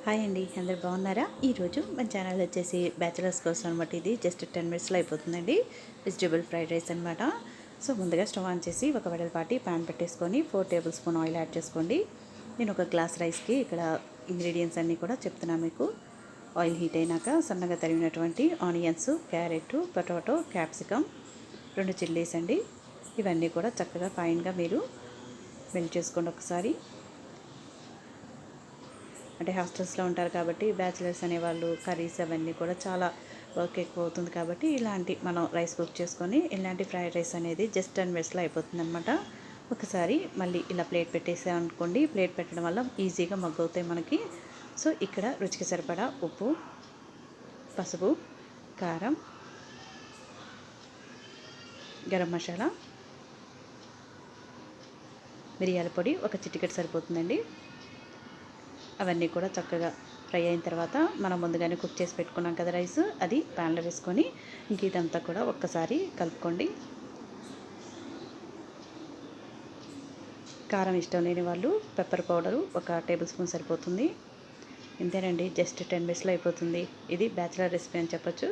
Hi అండి, అందరు బాగున్నారా? ఈరోజు మన ఛానల్ వచ్చేసి బ్యాచిలర్స్ కోసం అనమాట. ఇది జస్ట్ 10 మినిట్స్లో అయిపోతుందండి. వెజిటేబుల్ ఫ్రైడ్ రైస్ అనమాట. సో ముందుగా స్టవ్ ఆన్ చేసి ఒక వెడల్పాటి ప్యాన్ పెట్టేసుకొని 4 టేబుల్ స్పూన్ ఆయిల్ యాడ్ చేసుకోండి. నేను ఒక గ్లాస్ రైస్కి ఇక్కడ ఇంగ్రీడియంట్స్ అన్నీ కూడా చెప్తున్నాను మీకు. ఆయిల్ హీట్ అయినాక సన్నగా తరిగినటువంటి onions, carrot, potato, capsicum, 2 chillies అండి. ఇవన్నీ కూడా చక్కగా ఫైన్గా మీరు మెల్ట్ చేసుకోండి ఒకసారి. అంటే హాస్టల్స్లో ఉంటారు కాబట్టి బ్యాచిలర్స్ అనేవాళ్ళు కర్రీస్ అవన్నీ కూడా చాలా వర్క్ ఎక్కువ అవుతుంది కాబట్టి ఇలాంటి మనం రైస్ కుక్ చేసుకొని ఇలాంటి ఫ్రైడ్ రైస్ అనేది జస్ట్ 10 మినిట్స్లో అయిపోతుంది అనమాట. ఒకసారి మళ్ళీ ఇలా ప్లేట్ పెట్టేసామనుకోండి, ప్లేట్ పెట్టడం వల్ల ఈజీగా మగ్గవుతాయి మనకి. సో ఇక్కడ రుచికి సరిపడా ఉప్పు, పసుపు, కారం, గరం మసాలా, మిరియాల పొడి ఒక చిటికెడు సరిపోతుందండి. అవన్నీ కూడా చక్కగా ఫ్రై అయిన తర్వాత మనం ముందుగానే కుక్ చేసి పెట్టుకున్నాం కదా రైస్, అది ప్యాన్లో వేసుకొని ఇంక ఇదంతా కూడా ఒక్కసారి కలుపుకోండి. కారం ఇష్టం లేని వాళ్ళు పెప్పర్ పౌడరు ఒక టేబుల్ స్పూన్ సరిపోతుంది. ఇంతేనండి, జస్ట్ 10 మినిట్స్లో అయిపోతుంది. ఇది బ్యాచిలర్ రెసిపీ అని చెప్పొచ్చు.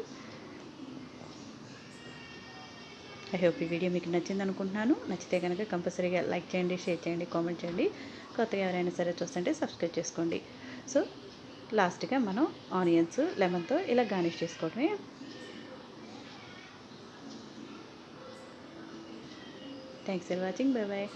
ఐ హోప్ ఈ వీడియో మీకు నచ్చింది అనుకుంటున్నాను. నచ్చితే కనుక కంపల్సరీగా లైక్ చేయండి, షేర్ చేయండి, కామెంట్ చేయండి. కొత్తగా ఎవరైనా సరే చూస్తుంటే సబ్స్క్రైబ్ చేసుకోండి. సో లాస్ట్గా మనం ఆనియన్స్ లెమన్తో ఇలా గార్నిష్ చేసుకోవడమే. Thanks for watching. Bye bye.